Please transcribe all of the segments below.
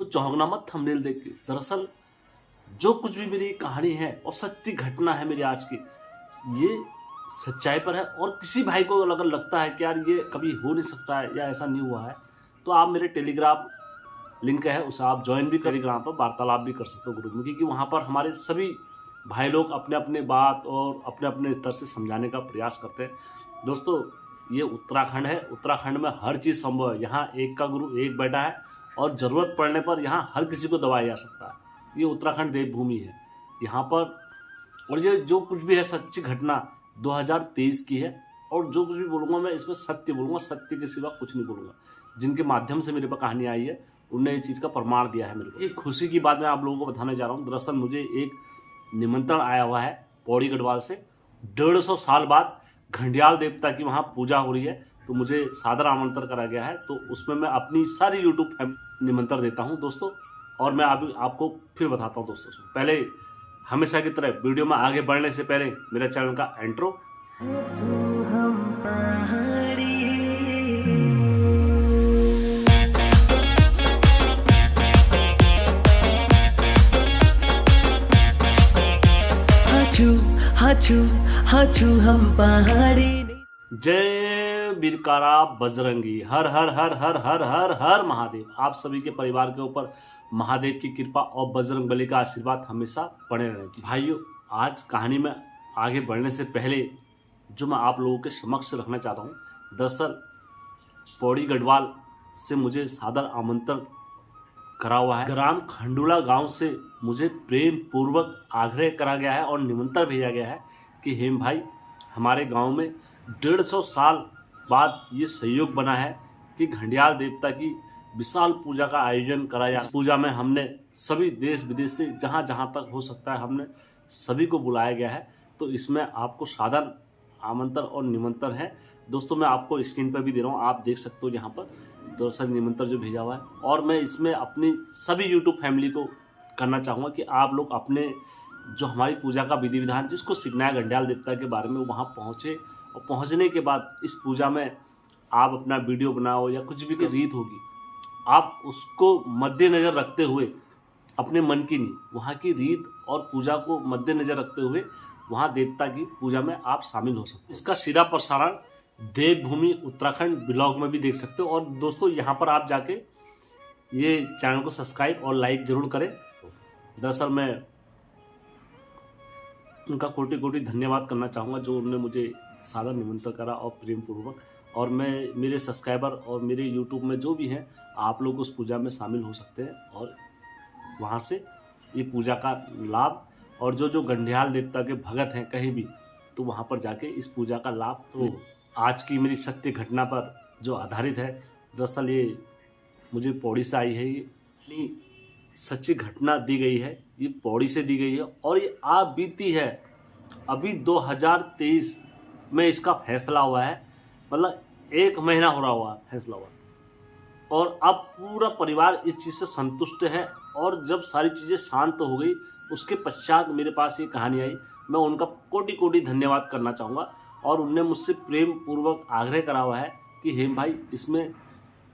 तो चौंकना मत थंबनेल देख के। दरअसल जो कुछ भी मेरी कहानी है और सत्य घटना है मेरी आज की, ये सच्चाई पर है। और किसी भाई को अगर लगता है कि यार ये कभी हो नहीं सकता है या ऐसा नहीं हुआ है, तो आप मेरे टेलीग्राम लिंक है उसे आप ज्वाइन भी टेलीग्राम पर वार्तालाप भी कर सकते हो ग्रुप में, क्योंकि वहाँ पर हमारे सभी भाई लोग अपने अपने बात और अपने अपने स्तर से समझाने का प्रयास करते हैं। दोस्तों ये उत्तराखंड है, उत्तराखंड में हर चीज़ संभव है। यहाँ एक का गुरु एक बैठा है और ज़रूरत पड़ने पर यहाँ हर किसी को दबाया जा सकता है। ये उत्तराखंड देवभूमि है यहाँ पर। और ये जो कुछ भी है सच्ची घटना 2023 की है, और जो कुछ भी बोलूँगा मैं इसमें सत्य बोलूँगा, सत्य के सिवा कुछ नहीं बोलूँगा। जिनके माध्यम से मेरे पास कहानी आई है उनने ये चीज़ का प्रमाण दिया है मेरे को। एक खुशी की बात मैं आप लोगों को बताने जा रहा हूँ। दरअसल मुझे एक निमंत्रण आया हुआ है पौड़ी गढ़वाल से। 150 साल बाद घंडियाल देवता की वहाँ पूजा हो रही है, तो मुझे सादर आमंत्रण करा गया है। तो उसमें मैं अपनी सारी यूट्यूब फैमिली निमंत्रण देता हूँ दोस्तों। और मैं अभी आपको फिर बताता हूँ दोस्तों। पहले हमेशा की तरह वीडियो में आगे बढ़ने से पहले मेरे चैनल का इंट्रो। हाचू हम पहाड़ी। जय बिरकारा बजरंगी, हर हर हर हर हर हर हर महादेव। आप सभी के परिवार के ऊपर महादेव की कृपा और बजरंग बली का आशीर्वाद हमेशा बने रहे। भाइयों, आज कहानी में आगे बढ़ने से पहले जो मैं आप लोगों के समक्ष रखना चाहता हूँ, दरअसल पौड़ी गढ़वाल से मुझे सादर आमंत्रण करा हुआ है। ग्राम खंडूला गांव से मुझे प्रेम पूर्वक आग्रह करा गया है और निमंत्रण भेजा गया है कि हेम भाई, हमारे गांव में 150 साल बाद ये सहयोग बना है कि घंडियाल देवता की विशाल पूजा का आयोजन करा जाए। इस पूजा में हमने सभी देश विदेश से जहाँ जहाँ तक हो सकता है हमने सभी को बुलाया गया है। तो इसमें आपको सादर आमंत्रण और निमंत्रण है। दोस्तों मैं आपको स्क्रीन पर भी दे रहा हूँ, आप देख सकते हो यहाँ पर दरअसल निमंत्रण जो भेजा हुआ है। और मैं इसमें अपनी सभी यूट्यूब फैमिली को करना चाहूँगा कि आप लोग अपने जो हमारी पूजा का विधि विधान जिसको सीखना है घंडियाल देवता के बारे में, वहाँ पहुँचे और पहुँचने के बाद इस पूजा में आप अपना वीडियो बनाओ या कुछ भी रीत होगी, आप उसको मद्देनज़र रखते हुए अपने मन की नहीं, वहाँ की रीत और पूजा को मद्देनज़र रखते हुए वहाँ देवता की पूजा में आप शामिल हो सकते। इसका सीधा प्रसारण देवभूमि उत्तराखंड ब्लॉग में भी देख सकते हो। और दोस्तों यहाँ पर आप जाके ये चैनल को सब्सक्राइब और लाइक जरूर करें। दरअसल मैं उनका कोटि कोटि धन्यवाद करना चाहूँगा जो उन्होंने मुझे सादर निमंत्रण करा और प्रेम पूर्वक। और मैं मेरे सब्सक्राइबर और मेरे यूट्यूब में जो भी हैं, आप लोग उस पूजा में शामिल हो सकते हैं और वहाँ से ये पूजा का लाभ, और जो घंडियाल देवता के भगत हैं कहीं भी, तो वहाँ पर जाके इस पूजा का लाभ। तो आज की मेरी सत्य घटना पर जो आधारित है, दरअसल ये मुझे पौड़ी से आई है। ये सच्ची घटना दी गई है, ये पौड़ी से दी गई है और ये आप बीती है अभी 2023 में इसका फैसला हुआ है। मतलब 1 महीना हो रहा हुआ फैसला हुआ, और अब पूरा परिवार इस चीज़ से संतुष्ट है। और जब सारी चीज़ें शांत हो गई उसके पश्चात मेरे पास ये कहानी आई। मैं उनका कोटि कोटि धन्यवाद करना चाहूँगा। और उनने मुझसे प्रेम पूर्वक आग्रह करा हुआ है कि हेम भाई, इसमें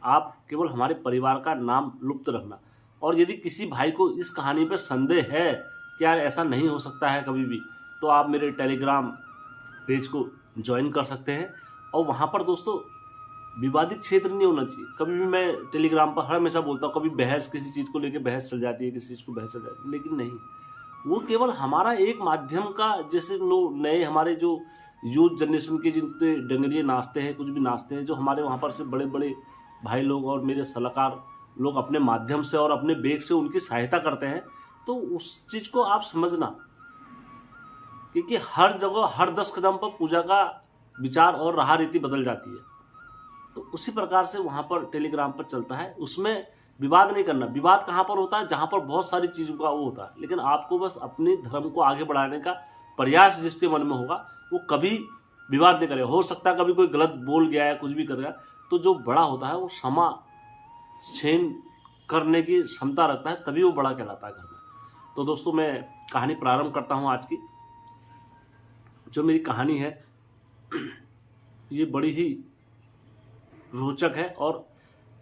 आप केवल हमारे परिवार का नाम लुप्त रखना। और यदि किसी भाई को इस कहानी पर संदेह है कि यार ऐसा नहीं हो सकता है कभी भी, तो आप मेरे टेलीग्राम पेज को ज्वाइन कर सकते हैं। और वहाँ पर दोस्तों विवादित क्षेत्र नहीं होना चाहिए। कभी भी मैं टेलीग्राम पर हमेशा बोलता हूँ, कभी बहस किसी चीज़ को लेकर बहस चल जाती है, किसी चीज़ को बहस चल जाती है, लेकिन नहीं, वो केवल हमारा एक माध्यम का, जैसे लोग नए हमारे जो यूथ जनरेशन के जितने डंगरिए नाचते हैं, कुछ भी नाचते हैं, जो हमारे वहाँ पर से बड़े बड़े भाई लोग और मेरे सलाहकार लोग अपने माध्यम से और अपने बेग से उनकी सहायता करते हैं, तो उस चीज़ को आप समझना, क्योंकि हर जगह हर 10 कदम पर पूजा का विचार और राह रीति बदल जाती है। तो उसी प्रकार से वहाँ पर टेलीग्राम पर चलता है, उसमें विवाद नहीं करना। विवाद कहाँ पर होता है? जहाँ पर बहुत सारी चीज़ों का वो होता है। लेकिन आपको बस अपने धर्म को आगे बढ़ाने का प्रयास जिसके मन में होगा वो कभी विवाद नहीं करेगा। हो सकता है कभी कोई गलत बोल गया है, कुछ भी कर गया, तो जो बड़ा होता है वो क्षमा क्षेम करने की क्षमता रखता है, तभी वो बड़ा कहलाता है घर में। तो दोस्तों मैं कहानी प्रारंभ करता हूँ आज की। जो मेरी कहानी है ये बड़ी ही रोचक है, और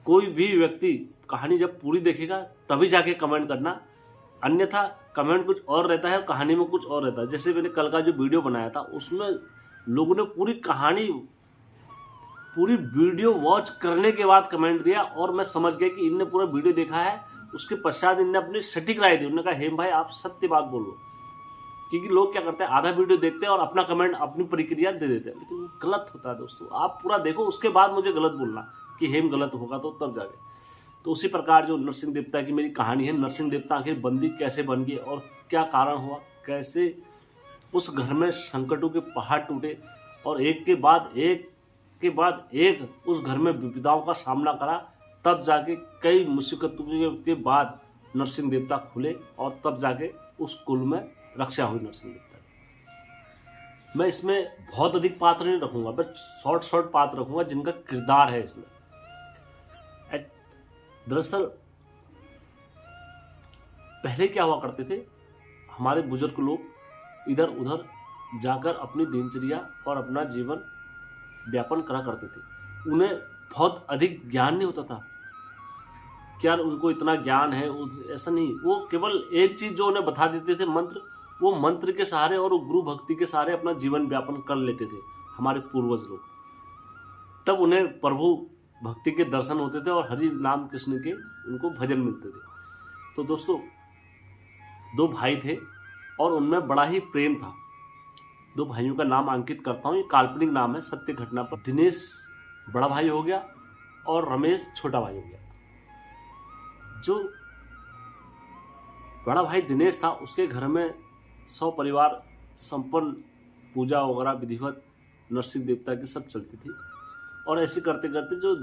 कोई भी व्यक्ति कहानी जब पूरी देखेगा तभी जाके कमेंट करना, अन्यथा कमेंट कुछ और रहता है और कहानी में कुछ और रहता है। जैसे मैंने कल का जो वीडियो बनाया था उसमें लोगों ने पूरी कहानी, पूरी वीडियो वॉच करने के बाद कमेंट दिया और मैं समझ गया कि इनने पूरा वीडियो देखा है। उसके पश्चात इनने अपनी सटीक राय दी। उन्होंने कहा हेम भाई आप सत्य बात बोलो, क्योंकि लोग क्या करते हैं आधा वीडियो देखते हैं और अपना कमेंट, अपनी प्रतिक्रिया दे देते हैं, लेकिन वो गलत होता है दोस्तों। आप पूरा देखो उसके बाद मुझे गलत बोलना कि हेम गलत होगा तो तब जाके। तो उसी प्रकार जो नरसिंह देवता की मेरी कहानी है, नरसिंह देवता आखिर बंदी कैसे बन गए और क्या कारण हुआ, कैसे उस घर में संकटों के पहाड़ टूटे और एक के बाद एक उस घर में विपदाओं का सामना करा, तब जाके कई मुसीबतों के बाद नरसिंह देवता खुले और तब जाके उस कुल में रक्षा हुई नरसिंह देवता की। मैं इसमें बहुत अधिक पात्र नहीं रखूंगा, बस शॉर्ट पात्र रखूंगा जिनका किरदार है इसमें। दरअसल पहले क्या हुआ करते थे, हमारे बुजुर्ग लोग इधर उधर जाकर अपनी दिनचर्या और अपना जीवन व्यापन करा करते थे। उन्हें बहुत अधिक ज्ञान नहीं होता था, क्या उनको इतना ज्ञान है, ऐसा नहीं। वो केवल एक चीज जो उन्हें बता देते थे, मंत्र, वो मंत्र के सहारे और गुरु भक्ति के सहारे अपना जीवन व्यापन कर लेते थे हमारे पूर्वज लोग। तब उन्हें प्रभु भक्ति के दर्शन होते थे और हरि नाम कृष्ण के उनको भजन मिलते थे। तो दोस्तों दो भाई थे और उनमें बड़ा ही प्रेम था। दो भाइयों का नाम अंकित करता हूँ, ये काल्पनिक नाम है, सत्य घटना पर। दिनेश बड़ा भाई हो गया और रमेश छोटा भाई हो गया। जो बड़ा भाई दिनेश था उसके घर में 100 परिवार संपन्न पूजा वगैरह विधिवत नरसिंह देवता की सब चलती थी। और ऐसे करते करते जो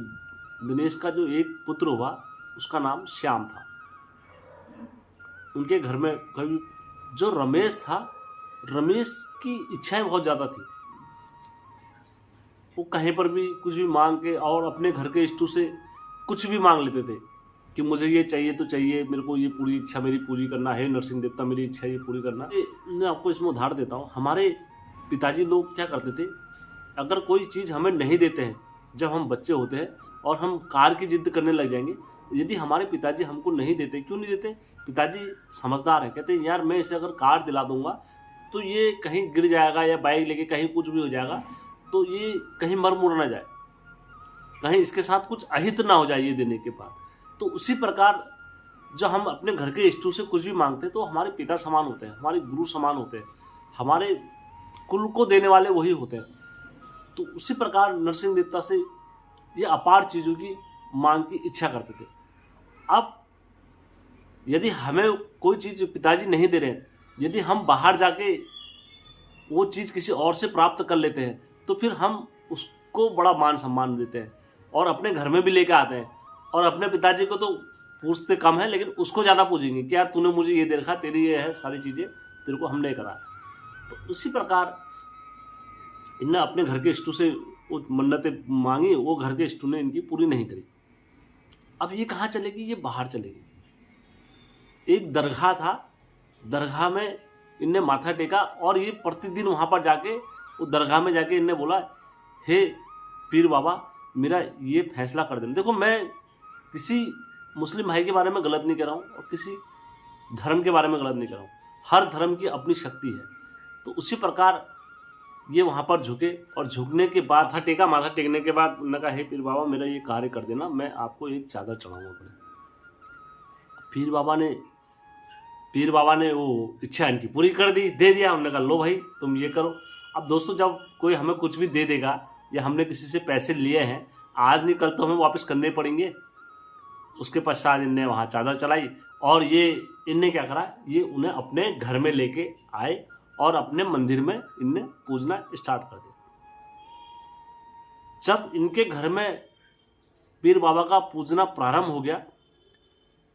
दिनेश का जो एक पुत्र हुआ उसका नाम श्याम था। उनके घर में कभी जो रमेश था, रमेश की इच्छाएं बहुत ज़्यादा थी। वो कहीं पर भी कुछ भी मांग के और अपने घर के इष्टों से कुछ भी मांग लेते थे कि मुझे ये चाहिए तो चाहिए, मेरे को ये पूरी इच्छा मेरी पूरी करना है, नरसिंह देवता मेरी इच्छा ये पूरी करना। मैं आपको इसमें उदाहरण देता हूँ। हमारे पिताजी लोग क्या करते थे, अगर कोई चीज़ हमें नहीं देते हैं, जब हम बच्चे होते हैं और हम कार की जिद करने लग जाएंगे, यदि हमारे पिताजी हमको नहीं देते, क्यों नहीं देते, पिताजी समझदार है, कहते हैं यार मैं इसे अगर कार दिला दूंगा तो ये कहीं गिर जाएगा या बाइक लेके कहीं कुछ भी हो जाएगा, तो ये कहीं मर मुर ना जाए, कहीं इसके साथ कुछ अहित ना हो जाए ये देने के बाद। तो उसी प्रकार जब हम अपने घर के इष्टों से कुछ भी मांगते हैं तो हमारे पिता समान होते हैं, हमारे गुरु समान होते हैं, हमारे कुल को देने वाले वही होते हैं। तो उसी प्रकार नरसिंह देवता से ये अपार चीज़ों की मांग की इच्छा करते थे। अब यदि हमें कोई चीज़ पिताजी नहीं दे रहे हैं, यदि हम बाहर जाके वो चीज़ किसी और से प्राप्त कर लेते हैं तो फिर हम उसको बड़ा मान सम्मान देते हैं और अपने घर में भी लेके आते हैं। और अपने पिताजी को तो पूछते कम है, लेकिन उसको ज़्यादा पूछेंगे कि यार तूने मुझे ये दे रखा, तेरी ये है सारी चीज़ें, तेरे को हमने करा। तो उसी प्रकार इनने अपने घर के इष्टों से वो मन्नतें मांगी, वो घर के इष्टों ने इनकी पूरी नहीं करी। अब ये कहाँ चलेगी, ये बाहर चलेगी। एक दरगाह था, दरगाह में इनने माथा टेका और ये प्रतिदिन वहाँ पर जाके वो दरगाह में जाके इनने बोला, हे पीर बाबा मेरा ये फैसला कर देना। देखो मैं किसी मुस्लिम भाई के बारे में गलत नहीं कर रहा हूँ और किसी धर्म के बारे में गलत नहीं कर रहा हूँ, हर धर्म की अपनी शक्ति है। तो उसी प्रकार ये वहाँ पर झुके और झुकने के बाद माथा टेकने के बाद उन्होंने कहा, हे पीर बाबा मेरा ये कार्य कर देना, मैं आपको एक चादर चढ़ाऊंगा पड़े। पीर बाबा ने वो इच्छा इनकी पूरी कर दी, दे दिया। उन्होंने कहा लो भाई तुम ये करो। अब दोस्तों जब कोई हमें कुछ भी दे देगा या हमने किसी से पैसे लिए हैं, आज नहीं कल तो हमें वापस करने पड़ेंगे। उसके पश्चात इनने वहाँ चादर चलाई और ये इनने क्या करा, ये उन्हें अपने घर में लेके आए और अपने मंदिर में इनने पूजना स्टार्ट कर दिया। जब इनके घर में पीर बाबा का पूजना प्रारंभ हो गया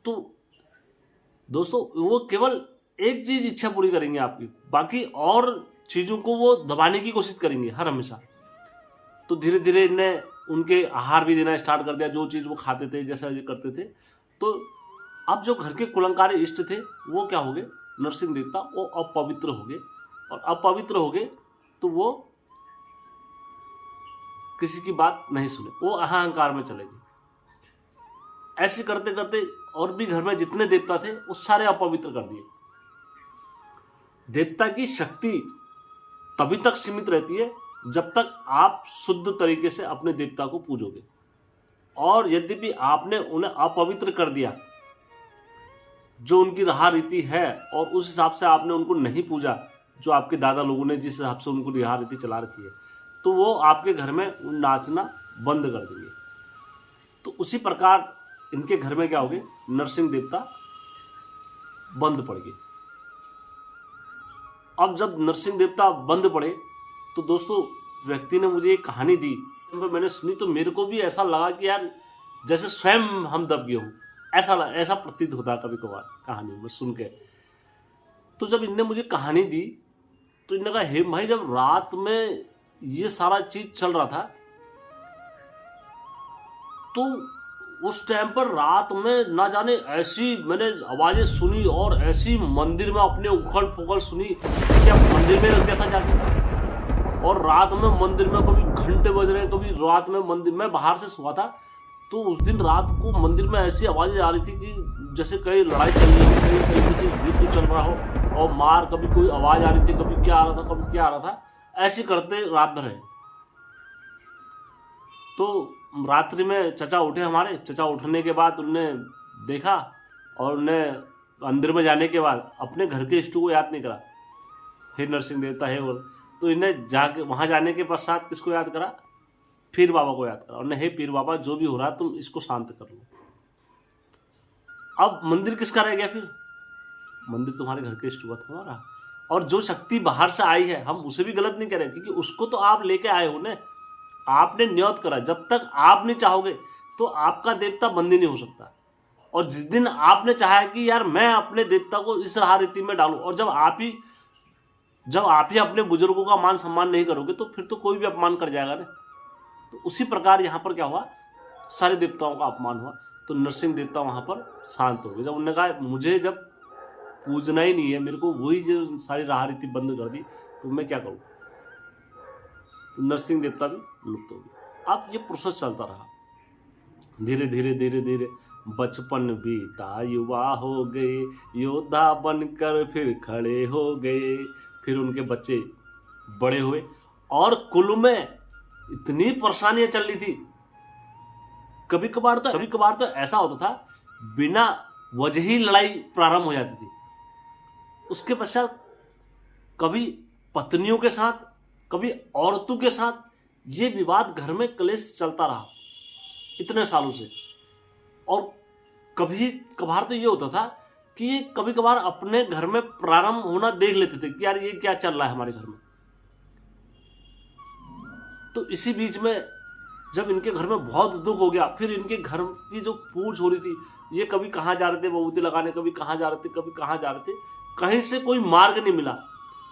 तो दोस्तों वो केवल एक चीज इच्छा पूरी करेंगे आपकी, बाकी और चीजों को वो दबाने की कोशिश करेंगे हर हमेशा। तो धीरे धीरे इनने उनके आहार भी देना स्टार्ट कर दिया, जो चीज़ वो खाते थे जैसा ये करते थे। तो अब जो घर के कुलंकारी इष्ट थे वो क्या हो गए, नरसिंह देवता वो अपवित्र हो गए। और अपवित्र हो गए तो वो किसी की बात नहीं सुने, वो अहंकार में चले गए। ऐसे करते करते और भी घर में जितने देवता थे वो सारे अपवित्र कर दिए। देवता की शक्ति तभी तक सीमित रहती है जब तक आप शुद्ध तरीके से अपने देवता को पूजोगे, और यद्यपि आपने उन्हें अपवित्र कर दिया, जो उनकी रहा रीति है, और उस हिसाब से आपने उनको नहीं पूजा, जो आपके दादा लोगों ने जिस हिसाब से उनको रहा रीति चला रखी है, तो वो आपके घर में नाचना बंद कर देंगे। तो उसी प्रकार इनके घर में क्या हो गए, नरसिंह देवता बंद पड़ गए। अब जब नरसिंह देवता बंद पड़े तो दोस्तों व्यक्ति ने मुझे एक कहानी दी, मैंने सुनी तो मेरे को भी ऐसा लगा कि यार जैसे स्वयं हम दब गए हूँ, ऐसा प्रतीत होता कभी कभार कहानी में सुन के। तो जब इनने मुझे कहानी दी तो इन्होंने कहा, हे भाई, जब रात में ये सारा चीज चल रहा था तो उस टाइम पर रात में ना जाने ऐसी मैंने आवाजें सुनी और ऐसी मंदिर में अपने उखड़ पुखड़ सुनी, क्या मंदिर में लग गया था जाके। और रात में मंदिर में कभी घंटे बज रहे हैं, कभी रात में मंदिर में बाहर से सोया था, तो उस दिन रात को मंदिर में ऐसी आवाजें आ रही थी कि जैसे कहीं लड़ाई चल रही हो, कहीं तरीके से युद्ध चल रहा हो, और मार कभी कोई आवाज आ रही थी, कभी क्या आ रहा था, कभी क्या आ रहा था, ऐसे करते रात भर है। तो रात्रि में चचा उठे हमारे, चचा उठने के बाद उनने देखा और उन्हें अंदर में जाने के बाद अपने घर के इष्ट को याद नहीं करा, हे नरसिंह देवता है बोल। तो इन्हें जाके वहां जाने के पश्चात किसको याद करा, पीर बाबा को याद करा, और हे पीर बाबा, जो भी हो रहा तुम इसको शांत कर लो। अब मंदिर किसका रह गया, फिर मंदिर तुम्हारे घर के इष्ट का तुम्हारा। और जो शक्ति बाहर से आई है हम उसे भी गलत नहीं कह रहे, क्योंकि उसको तो आप लेके आए हो ना, आपने नियत करा, जब तक आप नहीं चाहोगे तो आपका देवता बंदी नहीं हो सकता। और जिस दिन आपने चाहा कि यार मैं अपने देवता को इस राह रीति में डालूं, और जब आप ही अपने बुजुर्गों का मान सम्मान नहीं करोगे तो फिर तो कोई भी अपमान कर जाएगा ना। तो उसी प्रकार यहाँ पर क्या हुआ, सारे देवताओं का अपमान हुआ। तो नरसिंह देवता वहां पर शांत हो गए। जब उन्होंने कहा मुझे जब पूजना ही नहीं है, मेरे को वही जो सारी राह रीति बंद कर दी, तो मैं क्या करूं। तो नरसिंह देवता भी लुप्त हो गए। अब ये प्रोसेस चलता रहा, धीरे धीरे धीरे धीरे बचपन बीता, युवा हो गए, योद्धा बनकर फिर खड़े हो गए। फिर उनके बच्चे बड़े हुए और कुल में इतनी परेशानियां चल रही थी। कभी कभार तो ऐसा होता था बिना वजह ही लड़ाई प्रारंभ हो जाती थी। उसके पश्चात कभी पत्नियों के साथ, कभी औरतों के साथ ये विवाद घर में क्लेश चलता रहा इतने सालों से। और कभी कभार तो ये होता था कि ये कभी कभार अपने घर में प्रारंभ होना देख लेते थे कि यार ये क्या चल रहा है हमारे घर में। तो इसी बीच में जब इनके घर में बहुत दुख हो गया, फिर इनके घर की जो पूछ हो रही थी, ये कभी कहाँ जा रहे थे बबूती लगाने, कभी कहाँ जा रहे थे, कभी कहाँ जा रहे थे, कहीं से कोई मार्ग नहीं मिला।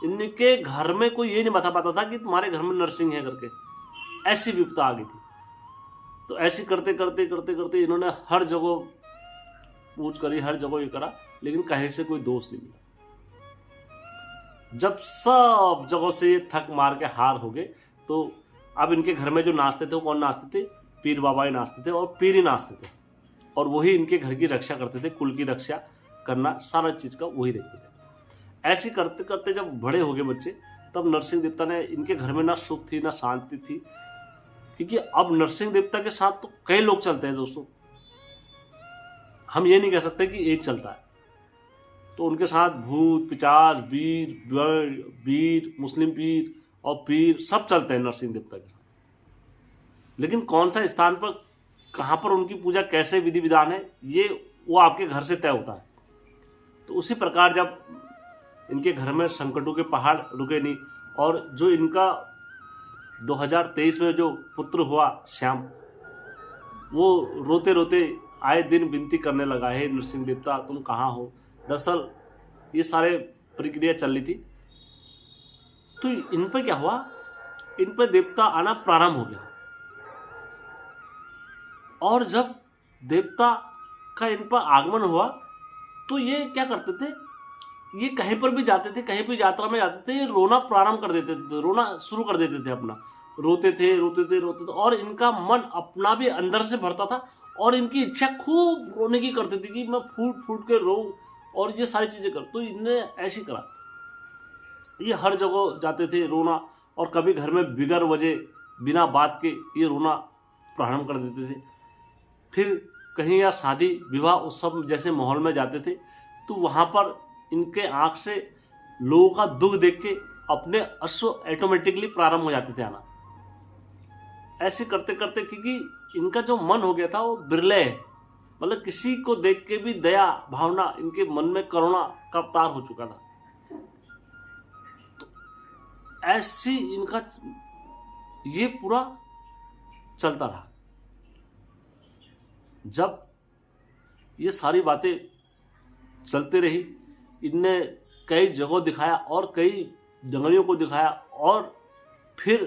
इनके घर में कोई ये नहीं बता पाता था कि तुम्हारे घर में नरसिंह है करके। ऐसी विपदा आ गई थी। तो ऐसी करते करते करते करते इन्होंने हर जगह पूछ करी, हर जगह ये करा, लेकिन कहीं से कोई दोष नहीं मिला। जब सब जगह से ये थक मार के हार हो गए, तो अब इनके घर में जो नाचते थे वो कौन नाचते थे, पीर बाबा ही नाचते थे, और पीर ही नाचते थे, और वही इनके घर की रक्षा करते थे, कुल की रक्षा करना, सारा चीज का वही देखते थे। ऐसे करते करते जब बड़े हो गए बच्चे, तब नरसिंह देवता ने, इनके घर में ना सुख थी ना शांति थी, क्योंकि अब नरसिंह देवता के साथ तो कई लोग चलते हैं दोस्तों, हम ये नहीं कह सकते कि एक चलता है। तो उनके साथ भूत पिचाच, वीर मुस्लिम पीर और पीर सब चलते हैं नरसिंह देवता के साथ। लेकिन कौन सा स्थान पर, कहां पर उनकी पूजा, कैसे विधि विधान है, ये वो आपके घर से तय होता है। तो उसी प्रकार जब इनके घर में संकटों के पहाड़ रुके नहीं, और जो इनका 2023 में जो पुत्र हुआ श्याम, वो रोते रोते आए दिन विनती करने लगा, हे नरसिंह देवता तुम कहाँ हो। दरअसल ये सारे प्रक्रिया चल रही थी। तो इन पर क्या हुआ, इन पर देवता आना प्रारंभ हो गया। और जब देवता का इन पर आगमन हुआ तो ये क्या करते थे, ये कहीं पर भी जाते थे, कहीं भी यात्रा में जाते थे, ये रोना प्रारंभ कर देते थे, रोना शुरू कर देते थे अपना, रोते थे, और इनका मन अपना भी अंदर से भरता था और इनकी इच्छा खूब रोने की करती थी कि मैं फूट फूट के रोऊं और ये सारी चीज़ें कर। तो इनने ऐसी करा, ये हर जगह जाते थे रोना, और कभी घर में बिगर वजह बिना बात के ये रोना प्रारंभ कर देते थे। फिर कहीं या शादी विवाह उत्सव जैसे माहौल में जाते थे तो वहाँ पर इनके आँख से लोगों का दुख देख के अपने अश्रु ऑटोमेटिकली प्रारंभ हो जाते थे आना। ऐसे करते करते, क्योंकि इनका जो मन हो गया था वो बिरले है, मतलब किसी को देख के भी दया भावना, इनके मन में करुणा का अवतार हो चुका था। तो ऐसी इनका ये पूरा चलता रहा। जब ये सारी बातें चलते रही, इनने कई जगह दिखाया और कई जंगलियों को दिखाया, और फिर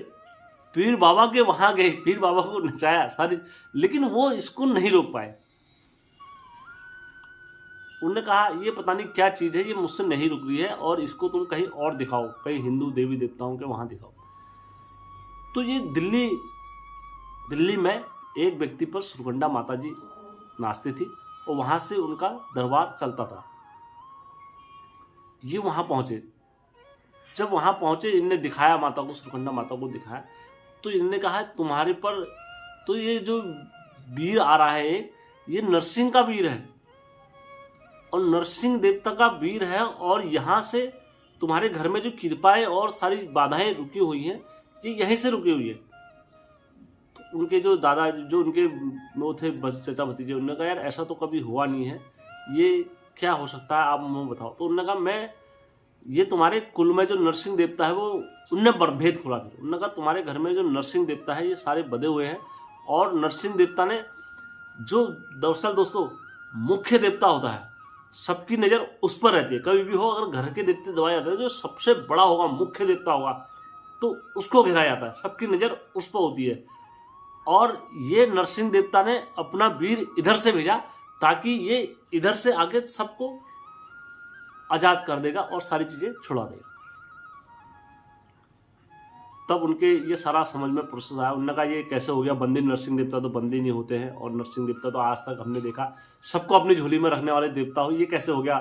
पीर बाबा के वहां गए, पीर बाबा को नचाया सारी, लेकिन वो इसको नहीं रोक पाए। उन्होंने कहा ये पता नहीं क्या चीज है, ये मुझसे नहीं रुक रही है और इसको तुम कहीं और दिखाओ, कहीं हिंदू देवी देवताओं के वहां दिखाओ। तो ये दिल्ली में एक व्यक्ति पर सुरकंडा माता जी नाचती थी और वहां से उनका दरबार चलता था। ये वहां पहुंचे, जब वहां पहुंचे इनने दिखाया माता को, सुरकंडा माता को दिखाया, तो इनने कहा तुम्हारे पर तो ये जो वीर आ रहा है ये नरसिंह का वीर है, और नरसिंह देवता का वीर है, और यहाँ से तुम्हारे घर में जो कृपाएं और सारी बाधाएं रुकी हुई हैं ये यहीं से रुकी हुई है। तो उनके जो दादा, जो उनके वो थे चचा भतीजे, उन्होंने कहा यार ऐसा तो कभी हुआ नहीं है, ये क्या हो सकता है, आप मुझे बताओ। तो उन्होंने कहा मैं, ये तुम्हारे कुल में जो नरसिंह देवता है वो, उनने भेद खोला था। उन्होंने कहा तुम्हारे घर में जो नरसिंह देवता है ये सारे बधे हुए हैं, और नरसिंह देवता ने जो दरअसल दोस्तों मुख्य देवता होता है, सबकी नज़र उस पर रहती है। कभी भी हो अगर घर के देवते दबाए जाते हैं, जो सबसे बड़ा होगा, मुख्य देवता होगा, तो उसको घेरा जाता है, सबकी नज़र उस पर होती है। और ये नरसिंह देवता ने अपना वीर इधर से भेजा ताकि ये इधर से आके सबको आजाद कर देगा और सारी चीजें छुड़ा देगा। तब उनके ये सारा समझ में प्रोसेस आया। उन्होंने कहा ये कैसे हो गया, बंदी नरसिंह देवता तो बंदी नहीं होते हैं, और नरसिंह देवता तो आज तक हमने देखा सबको अपनी झोली में रखने वाले देवता हो, ये कैसे हो गया,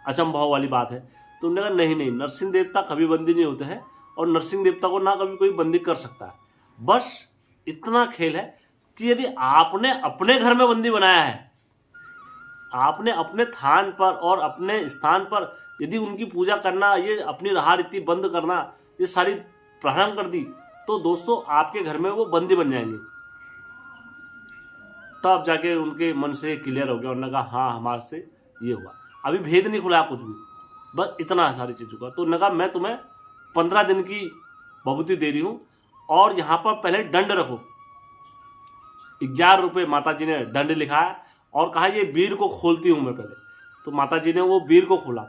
अचंभाव वाली बात है। तो उन्होंने कहा नहीं, नरसिंह देवता कभी बंदी नहीं होते हैं, और नरसिंह देवता को ना कभी कोई बंदी कर सकता है। बस इतना खेल है कि यदि आपने अपने घर में बंदी बनाया है, आपने अपने थान पर और अपने स्थान पर यदि उनकी पूजा करना, ये अपनी राह रीति बंद करना, ये सारी प्रारंभ कर दी, तो दोस्तों आपके घर में वो बंदी बन जाएंगे। तब जाके उनके मन से क्लियर हो गया। उन्होंने कहा हाँ हमारे से ये हुआ, अभी भेद नहीं खुला कुछ भी, बस इतना सारी चीज़ों का। तो उन्होंने कहा मैं तुम्हें 15 दिन की भभूति दे रही हूँ, और यहाँ पर पहले दंड रखो। 11 रुपये माता जी ने दंड लिखा है, और कहा ये बीर को खोलती हूँ मैं पहले। तो माता जी ने वो बीर को खोला,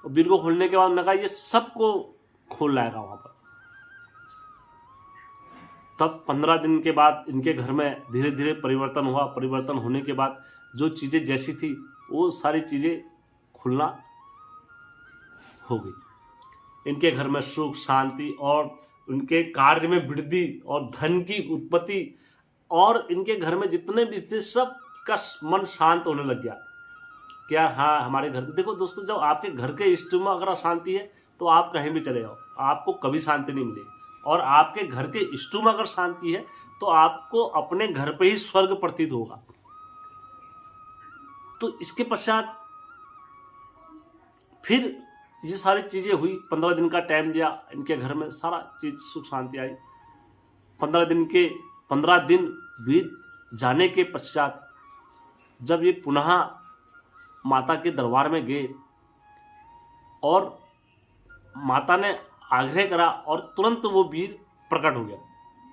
और बीर को खोलने के बाद उन्होंने कहा ये सबको खोल लाएगा वहाँ पर। तब 15 दिन के बाद इनके घर में धीरे धीरे परिवर्तन हुआ। परिवर्तन होने के बाद जो चीज़ें जैसी थी वो सारी चीज़ें खुलना हो गई। इनके घर में सुख शांति, और उनके कार्य में वृद्धि, और धन की उत्पत्ति, और इनके घर में जितने भी थे सब का मन शांत होने लग गया। क्या हाँ हमारे घर में, देखो दोस्तों जब आपके घर के इष्ट में अगर अशांति है तो आप कहीं भी चले जाओ, आपको कभी शांति नहीं मिलेगी। और आपके घर के इष्ट में अगर शांति है तो आपको अपने घर पे ही स्वर्ग प्रतीत होगा। तो इसके पश्चात फिर ये सारी चीजें हुई। 15 दिन का टाइम दिया, इनके घर में सारा चीज सुख शांति आई। 15 दिन बीत जाने के पश्चात जब ये पुनः माता के दरबार में गए, और माता ने आग्रह करा, और तुरंत वो वीर प्रकट हो गया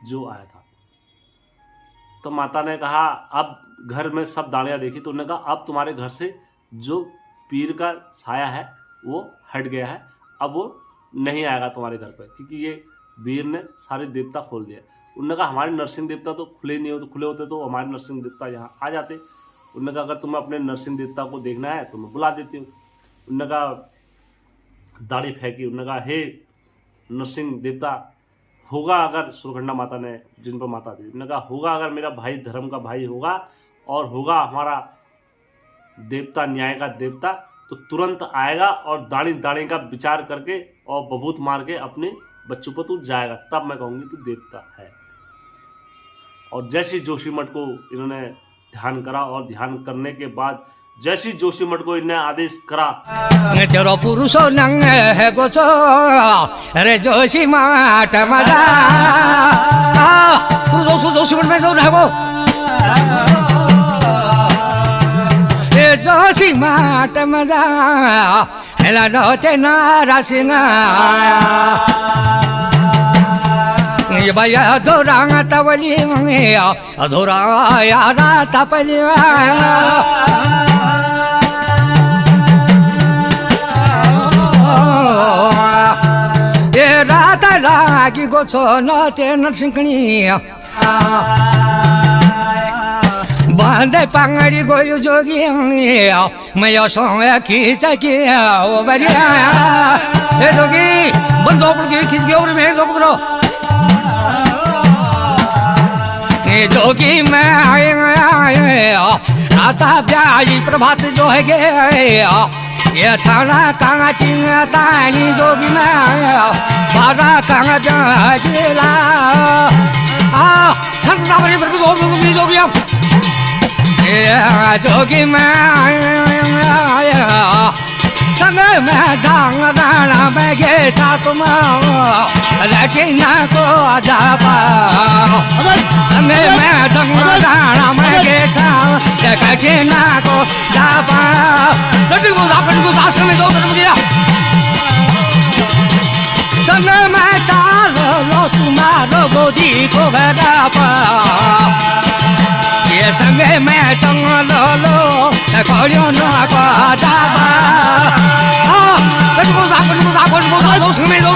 जो आया था। तो माता ने कहा, अब घर में सब दाड़ियाँ देखी, तो उन्होंने कहा अब तुम्हारे घर से जो पीर का छाया है वो हट गया है, अब वो नहीं आएगा तुम्हारे घर पर, क्योंकि ये वीर ने सारे देवता खोल दिया। उन्होंने कहा हमारे नरसिंह देवता तो खुले नहीं होते, खुले होते तो हमारे नरसिंह देवता यहाँ आ जाते। उन्होंने कहा अगर तुम्हें अपने नरसिंह देवता को देखना है तो मैं बुला देती हूँ। उन्होंने कहा दाढ़ी फेंकी, उन्होंने कहा हे नरसिंह देवता, होगा अगर, सुरकंडा माता ने जिन पर माता दी, उन्होंने कहा होगा अगर मेरा भाई धर्म का भाई होगा और होगा हमारा देवता न्याय का देवता, तो तुरंत आएगा और दाढ़ी दाढ़ी का विचार करके और बबूत मार के अपने बच्चों पर तू जाएगा, तब मैं कहूँगी तू देवता है। और जैसे जोशीमठ को इन्होंने ध्यान करा और ध्यान करने के बाद जैसी जोशीमठ को इन्हें आदेश करा, तेरो पुरुषो नंग है गोचो अरे जोशीमठ मजा पुरुषो जोशीमठ में जो है वो ये जोशीमठ मजा हेला नोते नारा सिंगा ये भैया दोरांग तवली दोरा यारा तपली ये रात लागी गोचो नते नरसिंहनी बांधे पांगड़ी गोयु जोगी मैं सोया खींच के ओ बढ़िया ये जोगी बन जोपड़ के खींच के और मैं जोप करो ये जोगी मैं आता प्यारी प्रभात जो है गे ये छाना कांगा चिंगा तानी जोगी मैं बारा कांगा जाजिला छन सावरी पर जोगी जोगी ये जोगी मैं संग में डांग दाना में गे था तुम लेकिन को जापा संग में डांग दाना में गे था लेकिन को जापा लेकिन को दास में दो कर दिया संग में चाल लो तुम्हारो गोदी को जापा ये संग में चंग लो लो कोरियो ना को जापा लेकिन को दास में दो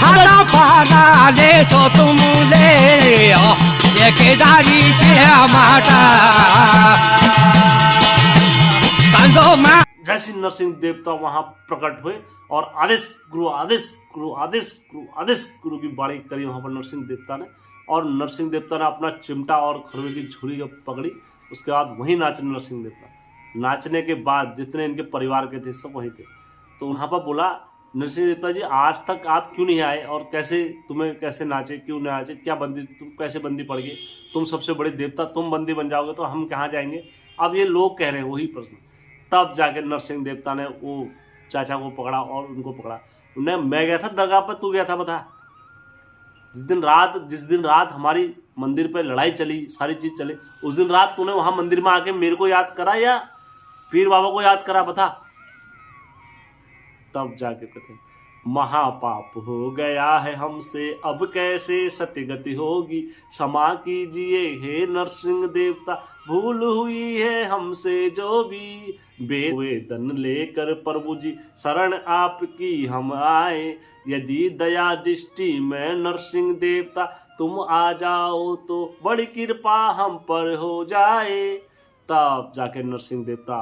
हाना पाना ले तो तुम ले ये केदारी के माता कांदो में जैसे नरसिंह देवता वहां प्रकट हुए और आदेश गुरु आदेश गुरु आदेश गुरु आदेश गुरु की वाणी करी वहां पर नरसिंह देवता ने। और नरसिंह देवता ने अपना चिमटा और खरवे की झोली जब पकड़ी, उसके बाद वहीं नाचे नरसिंह देवता। नाचने के बाद जितने इनके परिवार के थे सब वहीं थे। तो वहां पर बोला नरसिंह देवता जी, आज तक आप क्यों नहीं आए और कैसे तुम्हें कैसे नाचे, क्यों नहीं नाचे, क्या बंदी, तुम कैसे बंदी पड़ गए, तुम सबसे बड़े देवता, तुम बंदी बन जाओगे तो हम कहाँ जाएंगे। अब ये लोग कह रहे हैं वही प्रश्न। तब जाके नरसिंह देवता ने वो चाचा को पकड़ा और उनको पकड़ा। उन्हें मैं गया था दरगाह पर, तू गया था बता। जिस दिन रात हमारी मंदिर पे लड़ाई चली, सारी चीज चले, उस दिन रात तूने वहां मंदिर में आके मेरे को याद करा या पीर बाबा को याद करा, बता। तब जाके कहते महापाप हो गया है हमसे, अब कैसे सत्य गति होगी, क्षमा कीजिए हे नरसिंह देवता, भूल हुई है हमसे जो भी, वेदन लेकर प्रभु जी शरण आपकी हम आए, यदि दया दृष्टि में नरसिंह देवता तुम आ जाओ तो बड़ी कृपा हम पर हो जाए। तब जाके नरसिंह देवता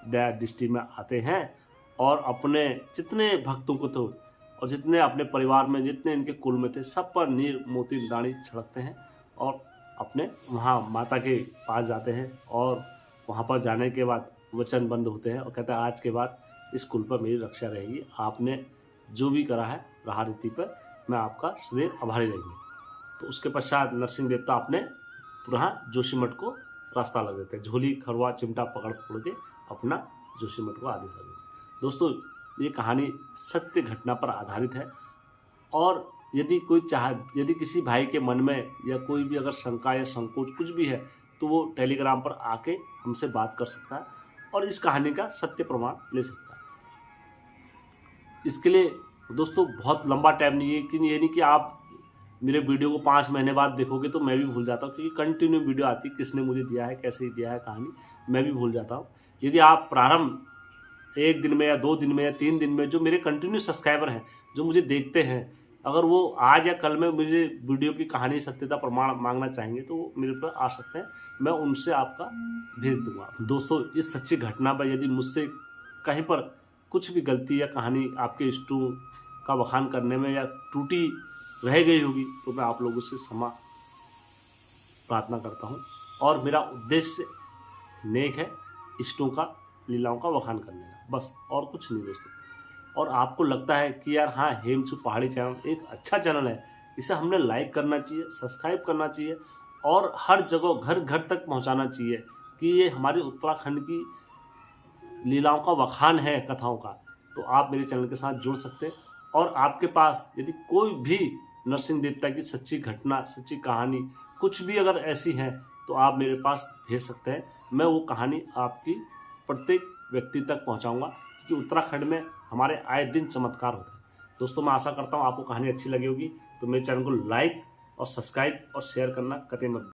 दया दृष्टि में आते हैं और अपने जितने भक्तों को तो और जितने अपने परिवार में जितने इनके कुल में थे सब पर नीर मोती दानी छिड़कते हैं और अपने वहाँ माता के पास जाते हैं। और वहाँ पर जाने के बाद वचन बंद होते हैं और कहते हैं आज के बाद इस कुल पर मेरी रक्षा रहेगी, आपने जो भी करा है रहा रीति पर मैं आपका सदैव आभारी रहेंगे। तो उसके पश्चात नरसिंह देवता अपने पुनः जोशीमठ को रास्ता लग देते हैं, झोली खरवा चिमटा पकड़ के अपना जोशीमठ को आदेश लग देते। दोस्तों ये कहानी सत्य घटना पर आधारित है और यदि किसी भाई के मन में या कोई भी अगर शंका या संकोच कुछ भी है तो वो टेलीग्राम पर आके हमसे बात कर सकता है और इस कहानी का सत्य प्रमाण ले सकता है। इसके लिए दोस्तों बहुत लंबा टाइम नहीं है, कि ये नहीं कि आप मेरे वीडियो को 5 महीने बाद देखोगे तो मैं भी भूल जाता हूँ, क्योंकि कंटिन्यू वीडियो आती है, किसने मुझे दिया है, कैसे दिया है कहानी, मैं भी भूल जाता हूँ। यदि आप प्रारंभ 1 दिन में या 2 दिन में या 3 दिन में जो मेरे कंटिन्यू सब्सक्राइबर हैं, जो मुझे देखते हैं, अगर वो आज या कल में मुझे वीडियो की कहानी सत्यता प्रमाण मांगना चाहेंगे तो वो मेरे पर आ सकते हैं, मैं उनसे आपका भेज दूंगा। दोस्तों इस सच्ची घटना पर यदि मुझसे कहीं पर कुछ भी गलती या कहानी आपके इष्टों का बखान करने में या त्रुटि रह गई होगी तो मैं आप लोगों से क्षमा प्रार्थना करता हूँ। और मेरा उद्देश्य नेक है, इष्टों का, लीलाओं का बखान करने का, बस और कुछ नहीं दोस्तों। और आपको लगता है कि यार हाँ, हेमचू पहाड़ी चैनल एक अच्छा चैनल है, इसे हमने लाइक करना चाहिए, सब्सक्राइब करना चाहिए और हर जगह घर घर तक पहुंचाना चाहिए कि ये हमारे उत्तराखंड की लीलाओं का बखान है, कथाओं का, तो आप मेरे चैनल के साथ जुड़ सकते हैं। और आपके पास यदि कोई भी नरसिंह देवता की सच्ची घटना, सच्ची कहानी कुछ भी अगर ऐसी है तो आप मेरे पास भेज सकते हैं। मैं वो कहानी आपकी प्रत्येक व्यक्ति तक पहुंचाऊंगा, क्योंकि उत्तराखंड में हमारे आए दिन चमत्कार होते हैं। दोस्तों मैं आशा करता हूं आपको कहानी अच्छी लगी होगी, तो मेरे चैनल को लाइक और सब्सक्राइब और शेयर करना कतई मत